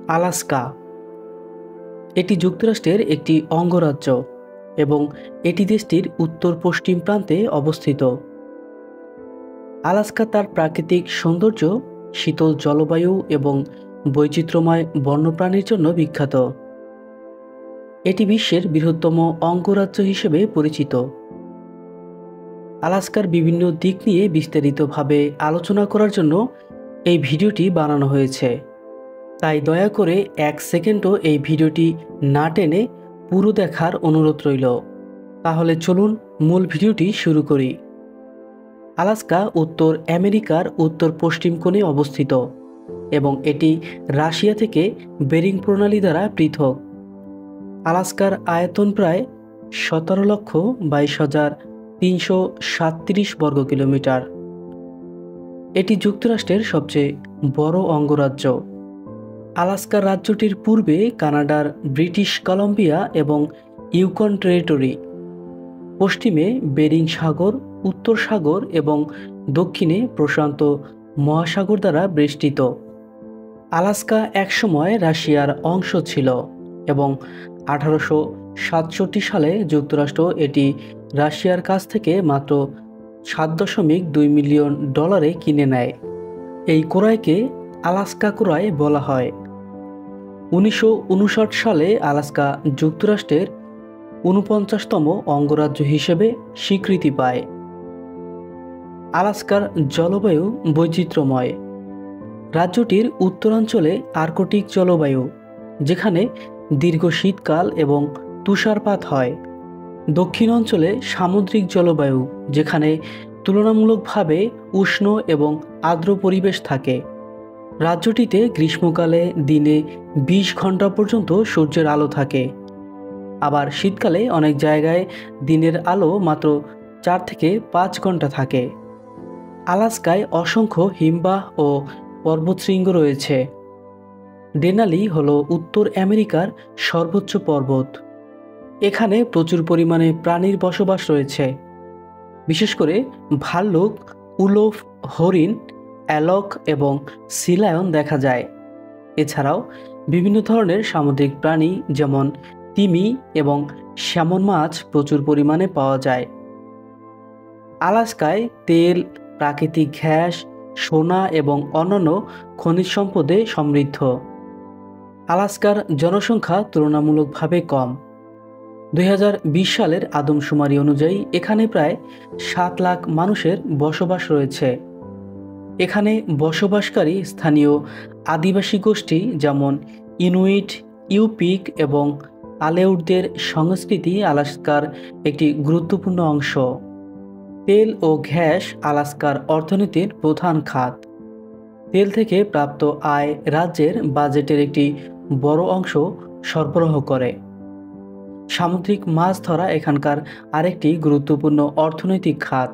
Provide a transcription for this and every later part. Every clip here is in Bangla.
আলাস্কা এটি যুক্তরাষ্ট্রের একটি অঙ্গরাজ্য এবং এটি দেশটির উত্তর পশ্চিম প্রান্তে অবস্থিত। আলাস্কা তার প্রাকৃতিক সৌন্দর্য, শীতল জলবায়ু এবং বৈচিত্র্যময় বন্যপ্রাণীর জন্য বিখ্যাত। এটি বিশ্বের বৃহত্তম অঙ্গরাজ্য হিসেবে পরিচিত। আলাস্কার বিভিন্ন দিক নিয়ে বিস্তারিতভাবে আলোচনা করার জন্য এই ভিডিওটি বানানো হয়েছে, তাই দয়া করে 1 সেকেন্ডও এই ভিডিওটি না টেনে পুরো দেখার অনুরোধ রইল। তাহলে চলুন মূল ভিডিওটি শুরু করি। আলাস্কা উত্তর আমেরিকার উত্তর পশ্চিম কোণে অবস্থিত এবং এটি রাশিয়া থেকে বেরিং প্রণালী দ্বারা পৃথক। আলাস্কার আয়তন প্রায় 17,22,337 বর্গ কিলোমিটার। এটি যুক্তরাষ্ট্রের সবচেয়ে বড় অঙ্গরাজ্য। আলাস্কা রাজ্যটির পূর্বে কানাডার ব্রিটিশ কলম্বিয়া এবং ইউকন টেরিটরি, পশ্চিমে বেরিং সাগর, উত্তর সাগর এবং দক্ষিণে প্রশান্ত মহাসাগর দ্বারা বেষ্টিত। আলাস্কা একসময় রাশিয়ার অংশ ছিল এবং 1867 সালে যুক্তরাষ্ট্র এটি রাশিয়ার কাছ থেকে মাত্র $7.2 মিলিয়ন কিনে নেয়। এই ক্রয়কে আলাস্কা ক্রয় বলা হয়। 1959 সালে আলাস্কা যুক্তরাষ্ট্রের 49তম অঙ্গরাজ্য হিসেবে স্বীকৃতি পায়। আলাস্কার জলবায়ু বৈচিত্র্যময়। রাজ্যটির উত্তরাঞ্চলে আর্কটিক জলবায়ু, যেখানে দীর্ঘ শীতকাল এবং তুষারপাত হয়। দক্ষিণ অঞ্চলে সামুদ্রিক জলবায়ু, যেখানে তুলনামূলকভাবে উষ্ণ এবং আর্দ্র পরিবেশ থাকে। রাজ্যটিতে গ্রীষ্মকালে দিনে 20 ঘন্টা পর্যন্ত সূর্যের আলো থাকে, আবার শীতকালে অনেক জায়গায় দিনের আলো মাত্র 4 থেকে 5 ঘন্টা থাকে। আলাস্কায় অসংখ্য হিমবাহ ও পর্বতশৃঙ্গ রয়েছে। ডেনালি হল উত্তর আমেরিকার সর্বোচ্চ পর্বত। এখানে প্রচুর পরিমাণে প্রাণীর বসবাস রয়েছে, বিশেষ করে ভাল্লুক, উলফ, হরিণ, অ্যালক এবং সি লায়ন দেখা যায়। এছাড়াও বিভিন্ন ধরনের সামুদ্রিক প্রাণী যেমন তিমি এবং স্যামন মাছ প্রচুর পরিমাণে পাওয়া যায়। আলাস্কায় তেল, প্রাকৃতিক গ্যাস, সোনা এবং অন্যান্য খনিজ সম্পদে সমৃদ্ধ। আলাস্কার জনসংখ্যা তুলনামূলকভাবে কম। 2020 সালের আদমশুমারি অনুযায়ী এখানে প্রায় 7 লাখ মানুষের বসবাস রয়েছে। এখানে বসবাসকারী স্থানীয় আদিবাসী গোষ্ঠী যেমন ইনুইট, ইউপিক এবং আলেউটদের সংস্কৃতি আলাস্কার একটি গুরুত্বপূর্ণ অংশ। তেল ও গ্যাস আলাস্কার অর্থনীতির প্রধান খাত। তেল থেকে প্রাপ্ত আয় রাজ্যের বাজেটের একটি বড় অংশ সরবরাহ করে। সামুদ্রিক মাছ ধরা এখানকার আরেকটি গুরুত্বপূর্ণ অর্থনৈতিক খাত।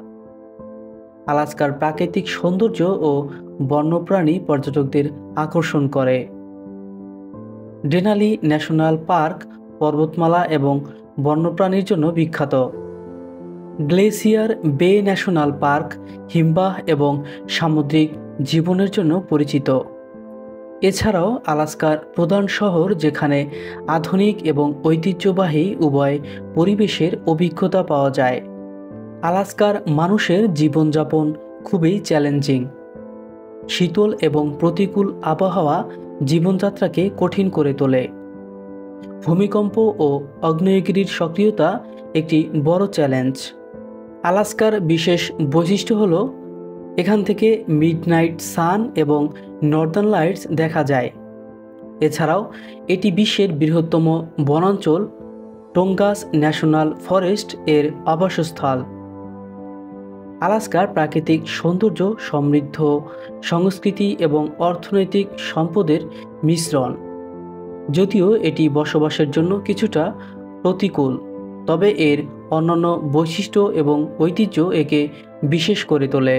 আলাস্কার প্রাকৃতিক সৌন্দর্য ও বন্যপ্রাণী পর্যটকদের আকর্ষণ করে। ডেনালি ন্যাশনাল পার্ক পর্বতমালা এবং বন্যপ্রাণীর জন্য বিখ্যাত। গ্লেসিয়ার বে ন্যাশনাল পার্ক হিমবাহ এবং সামুদ্রিক জীবনের জন্য পরিচিত। এছাড়াও আলাস্কার প্রধান শহর, যেখানে আধুনিক এবং ঐতিহ্যবাহী উভয় পরিবেশের অভিজ্ঞতা পাওয়া যায়। আলাস্কার মানুষের জীবনযাপন খুবই চ্যালেঞ্জিং। শীতল এবং প্রতিকূল আবহাওয়া জীবনযাত্রাকে কঠিন করে তোলে। ভূমিকম্প ও আগ্নেয়গিরির সক্রিয়তা একটি বড় চ্যালেঞ্জ। আলাস্কার বিশেষ বৈশিষ্ট্য হল এখান থেকে মিডনাইট সান এবং নর্দার্ন লাইটস দেখা যায়। এছাড়াও এটি বিশ্বের বৃহত্তম বনাঞ্চল টোঙ্গাস ন্যাশনাল ফরেস্ট এর আবাসস্থল। আলাস্কার প্রাকৃতিক সৌন্দর্য সমৃদ্ধ সংস্কৃতি এবং অর্থনৈতিক সম্পদের মিশ্রণ। যদিও এটি বসবাসের জন্য কিছুটা প্রতিকূল, তবে এর অন্যান্য বৈশিষ্ট্য এবং ঐতিহ্য একে বিশেষ করে তোলে।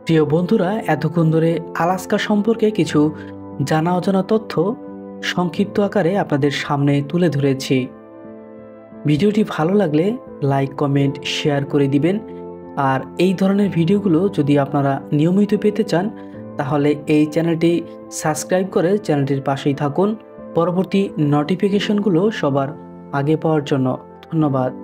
প্রিয় বন্ধুরা, এতক্ষণ ধরে আলাস্কা সম্পর্কে কিছু জানা অজানা তথ্য সংক্ষিপ্ত আকারে আপনাদের সামনে তুলে ধরেছি। ভিডিওটি ভালো লাগলে লাইক, কমেন্ট, শেয়ার করে দিবেন। আর এই ধরনের ভিডিওগুলো যদি আপনারা নিয়মিত পেতে চান, তাহলে এই চ্যানেলটি সাবস্ক্রাইব করে চ্যানেলটির পাশেই থাকুন পরবর্তী নোটিফিকেশনগুলো সবার আগে পাওয়ার জন্য। ধন্যবাদ।